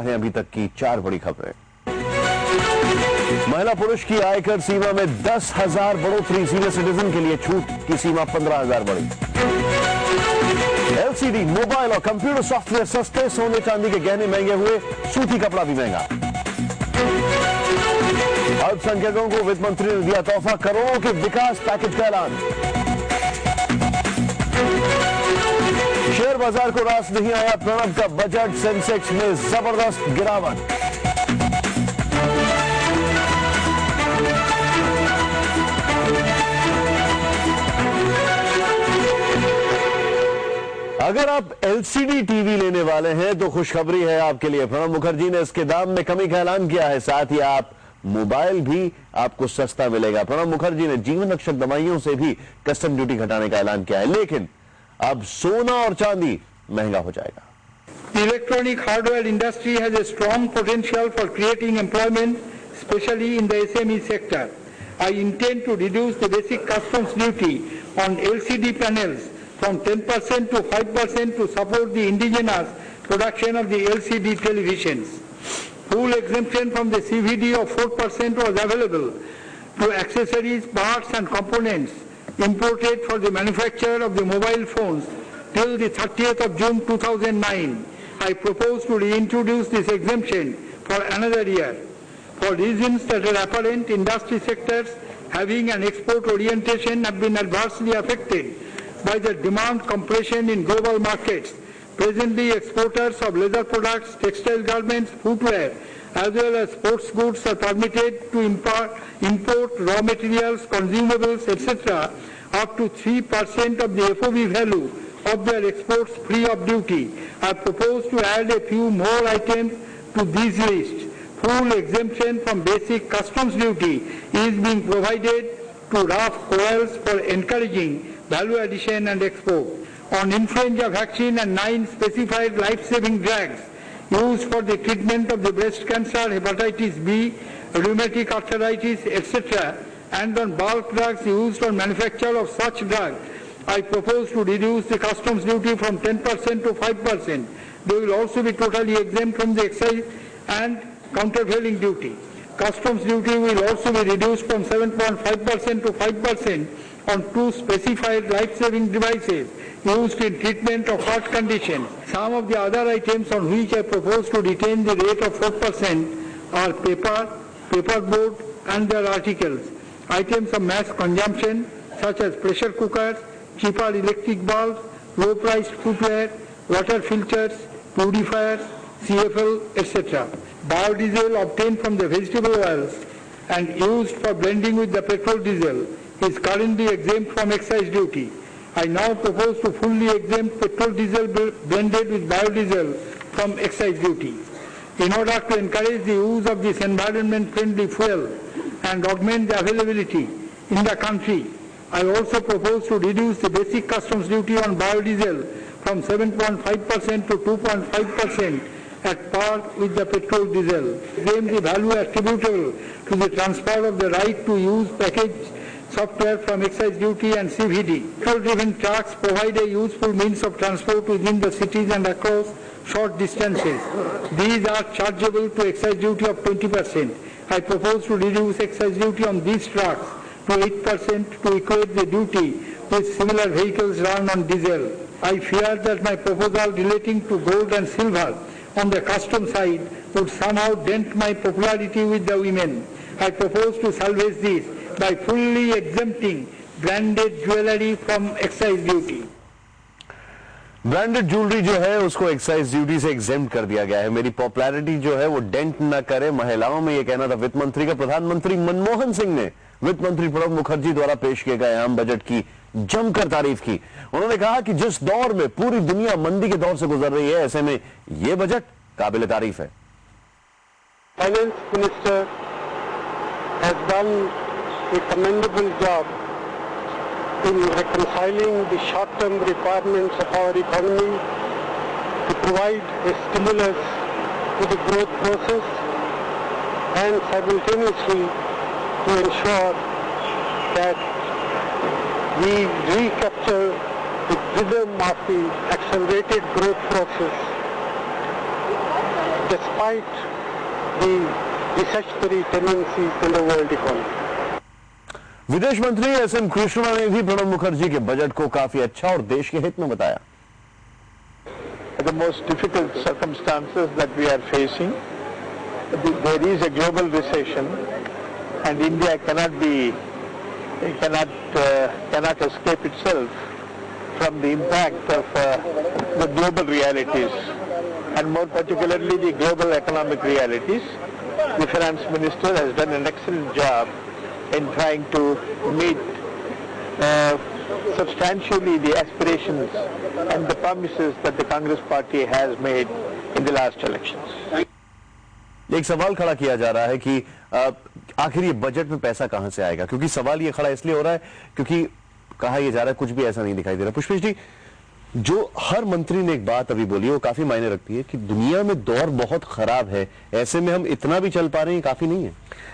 हैं अभी तक की 4 बड़ी खबरें। महिला पुरुष की आयकर सीमा में 10,000 बढ़ोतरी, सीनियर सिटीजन के लिए छूट की सीमा 15,000 बढ़ी। एलसीडी, मोबाइल और कंप्यूटर सॉफ्टवेयर सस्ते, सोने चांदी के गहने महंगे हुए, सूती कपड़ा भी महंगा। अल्पसंख्यकों को वित्त मंत्री ने दिया तोहफा, करोड़ों के विकास पैकेज का ऐलान। शेयर बाजार को रास नहीं आया प्रणब का बजट, सेंसेक्स में जबरदस्त गिरावट। अगर आप एलसीडी टीवी लेने वाले हैं तो खुशखबरी है आपके लिए। प्रणब मुखर्जी ने इसके दाम में कमी का ऐलान किया है, साथ ही आप मोबाइल भी आपको सस्ता मिलेगा। प्रणब मुखर्जी ने जीवन रक्षक दवाइयों से भी कस्टम ड्यूटी घटाने का ऐलान किया है, लेकिन अब सोना और चांदी महंगा हो जाएगा। The electronic hardware industry has a strong potential for creating employment, especially in the SME sector. I intend to reduce the basic customs duty on LCD panels from 10% to 5% to support the indigenous production of the LCD televisions. Full exemption from the CVD of 4% was available to accessories, parts and components imported for the manufacture of the mobile phones till the 30th of June 2009. I propose to reintroduce this exemption for another year. For reasons that are apparent, industry sectors having an export orientation have been adversely affected by the demand compression in global markets. Presently, exporters of leather products, textile garments, footwear, as well as sports goods are permitted to import raw materials, consumables, etc. up to 3% of the FOB value of their exports free of duty. I propose to add a few more items to this list. Full exemption from basic customs duty is being provided to rough coils for encouraging value addition and export. On influenza vaccine and 9 specified life-saving drugs used for the treatment of the breast cancer, hepatitis B, rheumatic arthritis, etc., and on bulk drugs used for manufacture of such drugs, I propose to reduce the customs duty from 10% to 5%. They will also be totally exempt from the excise and countervailing duty. Customs duty will also be reduced from 7.5% to 5% on 2 specified life-saving devices used in treatment of heart conditions. Some of the other items on which I propose to retain the rate of 4% are paper, paperboard and their articles. Items of mass consumption such as pressure cookers, cheaper electric bulbs, low-priced footwear, water filters, purifiers, CFL, etc. Biodiesel obtained from the vegetable oils and used for blending with the petrol diesel is currently exempt from excise duty. I now propose to fully exempt petrol diesel blended with biodiesel from excise duty. In order to encourage the use of this environment-friendly fuel and augment the availability in the country, I also propose to reduce the basic customs duty on biodiesel from 7.5% to 2.5% at par with the petrol diesel. Claim the value attributable to the transfer of the right to use package software from excise duty and CVD. Petrol-driven trucks provide a useful means of transport within the cities and across short distances. These are chargeable to excise duty of 20%. I propose to reduce excise duty on these trucks to 8% to equate the duty with similar vehicles run on diesel. I fear that my proposal relating to gold and silver on the custom side would somehow dent my popularity with the women. I propose to salvage this by fully exempting branded jewelry from excise duty. Branded jewellery जो है उसको excise duty से exempt कर दिया गया है। मेरी popularity जो है वो डेंट न करे महिलाओं में, ये कहना था वित्त मंत्री का। प्रधानमंत्री मनमोहन सिंह ने वित्त मंत्री प्रणब मुखर्जी द्वारा पेश किए गए आम बजट की जमकर तारीफ की। उन्होंने कहा कि जिस दौर में पूरी दुनिया मंदी के दौर से गुजर रही है, ऐसे में ये बजट काबिल तारीफ है। Finance minister has done a commendable job in reconciling the short-term requirements of our economy to provide a stimulus to the growth process and simultaneously to ensure that we recapture the rhythm of the accelerated growth process despite the recessionary tendencies in the world economy. विदेश मंत्री SN. Krishna ने भी प्रणब मुखर्जी के budget को काफी अच्छा और देश के हित में बताया। The most difficult circumstances that we are facing, there is a global recession, and India cannot escape itself from the impact of the global realities, and more particularly the global economic realities. The finance minister has done an excellent job in trying to meet substantially the aspirations and the promises that the Congress party has made in the last elections. एक सवाल खड़ा किया जा रहा है कि आखिर ये बजट में पैसा कहां से आएगा, क्योंकि सवाल ये खड़ा इसलिए हो रहा है क्योंकि कहा यह जा रहा है कुछ भी ऐसा नहीं दिखाई दे रहा। पुष्पेश जी, जो हर मंत्री ने एक बात अभी बोली वो काफी मायने रखती है कि दुनिया में दौर बहुत खराब है, ऐसे में हम इतना भी चल पा रहे हैं काफी नहीं है।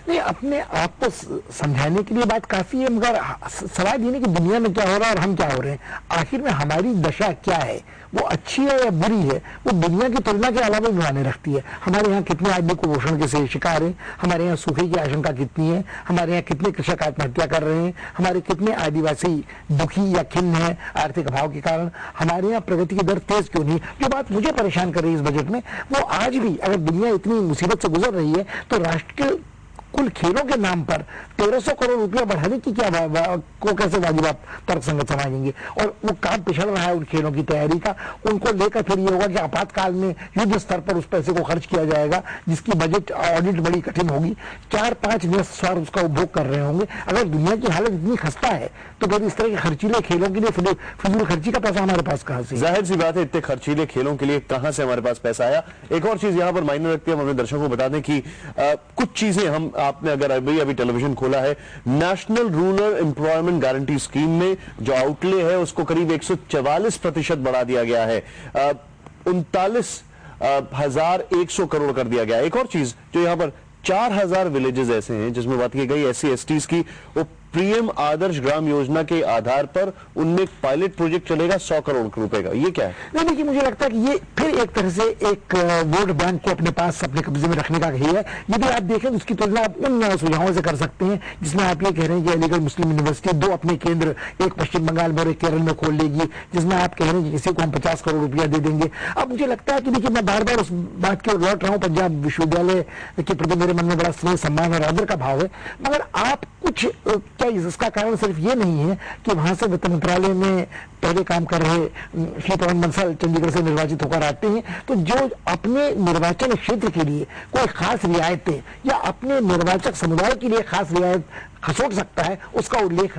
नहीं, अपने आप को समझाने के लिए बात काफी है, मगर सवाल ये नहीं कि दुनिया में क्या हो रहा है और हम क्या हो रहे हैं। आखिर में हमारी दशा क्या है, वो अच्छी है या बुरी है, वो दुनिया की तुलना के अलावा भी मायने रखती है। हमारे यहाँ कितने आदमी कुपोषण के शिकार हैं, हमारे यहाँ सूखे की आशंका कितनी है, हमारे यहाँ कितने कृषक आत्महत्या कर रहे हैं, हमारे कितने आदिवासी दुखी या खिन्न है आर्थिक अभाव के कारण, हमारे यहाँ प्रगति की दर तेज क्यों नहीं। जो बात मुझे परेशान कर रही है इस बजट में, वो आज भी अगर दुनिया इतनी मुसीबत से गुजर रही है तो राष्ट्र के कुल खेलों के नाम पर 1300 करोड़ रुपया बढ़ाने की क्या को कैसे वाजिब आप तर्कसंगत समझेंगे। और वो काम पिछड़ रहा है उन खेलों की तैयारी का, उनको लेकर फिर ये होगा कि आपातकाल में युद्ध स्तर पर उस पैसे को खर्च किया जाएगा जिसकी बजट ऑडिट बड़ी कठिन होगी। 4-5 निस्वार्थ उसका उपभोग कर रहे होंगे। अगर दुनिया की हालत इतनी खस्ता है तो फिर इस तरह के खर्चीले खेलों के लिए फिजूल खर्ची का पैसा हमारे पास कहां से? जाहिर सी बात है, इतने खर्चीले खेलों के लिए कहां से हमारे पास पैसा आया। एक और चीज यहां पर मायने रखती है, हम अपने दर्शकों को बता दें कि कुछ चीजें आपने अगर अभी टेलीविजन खोला है, national rural employment guarantee scheme में जो आउटले है उसको करीब 144% बढ़ा दिया गया है, 39,100 करोड़ कर दिया गया। एक और चीज जो यहां पर 4000 विलेजेस ऐसे हैं जिसमें बात की गई SC/STs की, वो पीएम आदर्श ग्राम योजना के आधार पर उनमें एक पायलट प्रोजेक्ट चलेगा 100 करोड़ रुपए का। ये क्या है? नहीं, देखिए मुझे लगता है कि ये फिर एक तरह से एक वोट बैंक को अपने पास अपने कब्जे में रखने का ही है। यदि आप देखें उसकी तुलना आप उन सुझावों से कर सकते हैं जिसमें आप ये कह रहे हैं कि अलीगढ़ मुस्लिम यूनिवर्सिटी 2 अपने केंद्र, एक पश्चिम बंगाल में और एक केरल में खोल लेगी, जिसमें आप कह रहे हैं कि किसी को हम 50 करोड़ रुपया दे देंगे। अब मुझे लगता है कि देखिए मैं बार बार उस बात की ओर लौट रहा हूँ, पंजाब विश्वविद्यालय के प्रति मेरे मन में बड़ा स्नेह, सम्मान और आदर का भाव है, मगर आप कुछ क्या इसका कारण सिर्फ ये नहीं है कि वहां से वित्त मंत्रालय में पहले काम कर रहे श्री पवन बंसल चंडीगढ़ से निर्वाचित होकर आते हैं, तो जो अपने निर्वाचन क्षेत्र के लिए कोई खास रियायतें या अपने निर्वाचक समुदाय के लिए खास रियायत खसोट सकता है, उसका उल्लेख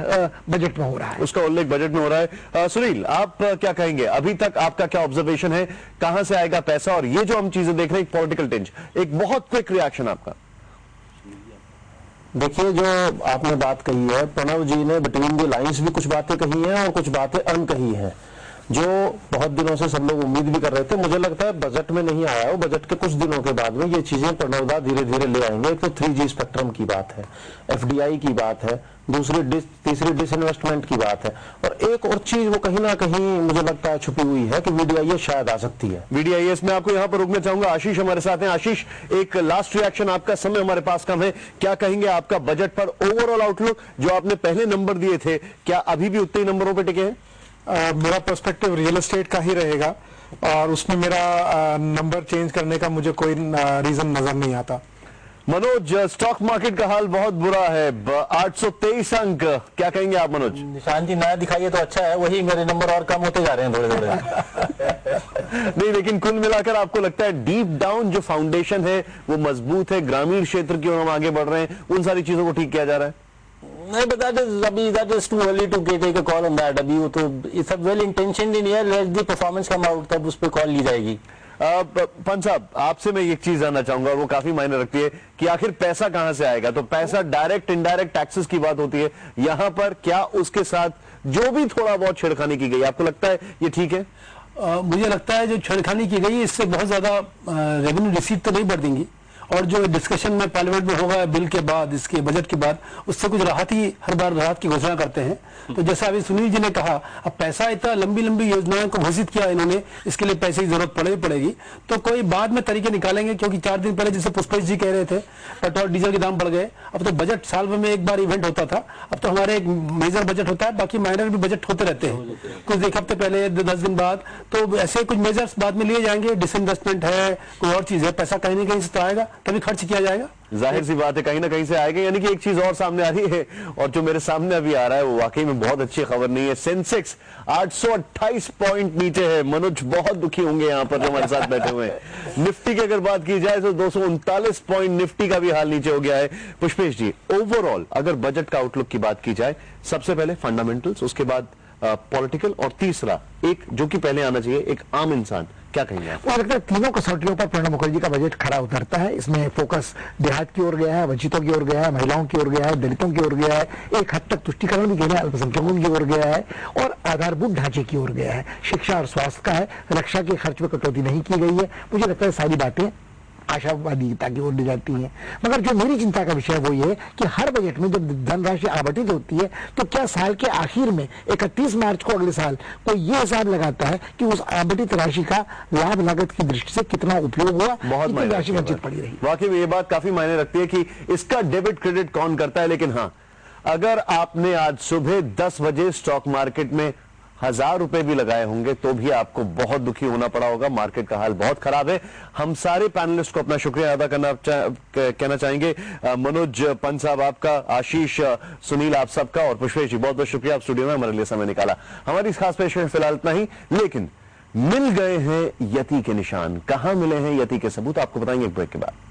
बजट में हो रहा है। उसका उल्लेख बजट में हो रहा है। सुनील, आप क्या कहेंगे? अभी तक आपका क्या ऑब्जर्वेशन है, कहां से आएगा पैसा, और ये जो हम चीजें देख रहे हैं पॉलिटिकल टेंशन, एक बहुत क्विक रिएक्शन आपका। देखिए, जो आपने बात कही है, प्रणव जी ने बिटवीन द लाइंस भी कुछ बातें कही हैं और कुछ बातें अनकही हैं जो बहुत दिनों से सब लोग उम्मीद भी कर रहे थे। मुझे लगता है बजट में नहीं आया हो, बजट के कुछ दिनों के बाद में ये चीजें प्रणवदा धीरे धीरे ले आएंगे। एक तो 3G स्पेक्ट्रम की बात है, FDI की बात है, तीसरी डिसइन्वेस्टमेंट की बात है, और एक और चीज वो कहीं ना कहीं मुझे लगता है छुपी हुई है कि VDIS शायद आ सकती है। VDIS में आपको यहां पर रुकना चाहूंगा। आशीष हमारे साथ हैं। आशीष, एक लास्ट रिएक्शन आपका, समय हमारे पास कम है, क्या कहेंगे आपका बजट पर ओवरऑल आउटलुक? जो आपने पहले नंबर दिए थे, क्या अभी भी उतने ही नंबरों पर टिके हैं? मेरा पर्सपेक्टिव रियल एस्टेट का ही रहेगा और उसमें मेरा नंबर चेंज करने का मुझे कोई रीजन नजर नहीं आता। मनोज, स्टॉक मार्केट का हाल बहुत बुरा है, 823 अंक, क्या कहेंगे आप मनोज? निशान जी नया दिखाइए तो अच्छा है, वही मेरे नंबर और कम होते जा रहे हैं थोड़े थोड़े। नहीं, लेकिन कुल मिलाकर आपको लगता है डीप डाउन जो फाउंडेशन है वो मजबूत है, ग्रामीण क्षेत्र की ओर हम आगे बढ़ रहे हैं, उन सारी चीजों को ठीक किया जा रहा है? नहीं, but that is too early to take a call on that. अभी वो तो it's a well intentioned in here, let the performance come out, तब उस पर कॉल ली जाएगी। पंच साहब, आपसे मैं एक चीज जानना चाहूंगा, वो काफी मायने रखती है कि आखिर पैसा कहां से आएगा। तो पैसा डायरेक्ट इनडायरेक्ट टैक्सेस की बात होती है, यहां पर क्या उसके साथ जो भी थोड़ा बहुत छेड़खानी की गई, आपको लगता है ये ठीक है? मुझे लगता है जो छेड़खानी की गई इससे बहुत ज्यादा रेवेन्यू रिसीट तो नहीं बढ़ देंगी, और जो डिस्कशन में पार्लियामेंट में होगा बिल के बाद, इसके बजट के बाद, उससे कुछ राहत ही हर बार राहत की घोषणा करते हैं। तो जैसा अभी सुनील जी ने कहा, अब पैसा इतना लंबी लंबी योजनाओं को घोषित किया इन्होंने, इसके लिए पैसे की जरूरत पड़ेगी, तो कोई बाद में तरीके निकालेंगे। क्योंकि 4 दिन पहले जैसे पुष्पेश जी कह रहे थे पेट्रोल डीजल के दाम बढ़ गए, अब तो बजट साल भर में एक बार इवेंट होता था, अब तो हमारे एक मेजर बजट होता है, बाकी माइनर भी बजट होते रहते हैं, कुछ एक हफ्ते पहले 10 दिन बाद, तो ऐसे कुछ मेजर्स बाद में लिए जाएंगे। डिसइन्वेस्टमेंट है, कोई और चीज है, पैसा कहीं ना कहीं से तो आएगा, तभी खर्च किया जाएगा। जाहिर सी बात है कहीं ना कहीं से आएगा। यानी कि एक चीज और सामने आ रही है, और जो मेरे सामने अभी आ रहा है वो वाकई में बहुत अच्छी खबर नहीं है। सेंसेक्स 828 पॉइंट नीचे है। मनोज बहुत दुखी होंगे यहाँ पर जो हमारे साथ बैठे हुए हैं। निफ्टी की अगर बात की जाए तो 239 पॉइंट निफ्टी का भी हाल नीचे हो गया है। पुष्पेश जी, ओवरऑल अगर बजट का आउटलुक की बात की जाए, सबसे पहले फंडामेंटल्स, उसके बाद पॉलिटिकल, और तीसरा एक जो कि पहले आना चाहिए, एक आम इंसान, क्या कहेंगे आप? मुझे लगता है तीनों कसौटियों पर प्रणब मुखर्जी का बजट खरा उतरता है। इसमें फोकस देहात की ओर गया है, वंचितों की ओर गया है, महिलाओं की ओर गया है, दलितों की ओर गया है, एक हद तक तुष्टिकरण भी गया है, अल्पसंख्यकों की ओर गया है, और आधारभूत ढांचे की ओर गया है। शिक्षा और स्वास्थ्य का है, रक्षा के खर्च में कटौती नहीं की गई है। मुझे लगता है सारी बातें आशावादीता की ओर ले जाती हैं। मगर जो मेरी चिंता का विषय वो ये कि हर बजट में जब धनराशि आवंटित होती है तो क्या साल के आखिर में 31 मार्च को अगले साल कोई ये हिसाब लगाता है कि उस आवंटित राशि का लाभ लागत की दृष्टि से कितना उपयोग हुआ, कितनी राशि वंचित पड़ी रही। वाकई में ये बात काफी मायने रखती है कि इसका डेबिट क्रेडिट कौन करता है। लेकिन हाँ, अगर आपने आज सुबह 10 बजे स्टॉक मार्केट में 1000 रुपए भी लगाए होंगे तो भी आपको बहुत दुखी होना पड़ा होगा। मार्केट का हाल बहुत खराब है। हम सारे पैनलिस्ट को अपना शुक्रिया अदा कहना चाहेंगे। मनोज पंत साहब आपका, आशीष, सुनील आप सबका, और पुष्पेश जी बहुत बहुत शुक्रिया, आप स्टूडियो में हमारे लिए समय निकाला। हमारी इस खास पेशकश फिलहाल इतना ही, लेकिन मिल गए हैं यति के निशान। कहां मिले हैं यति के सबूत, आपको बताएंगे एक ब्रेक के बाद।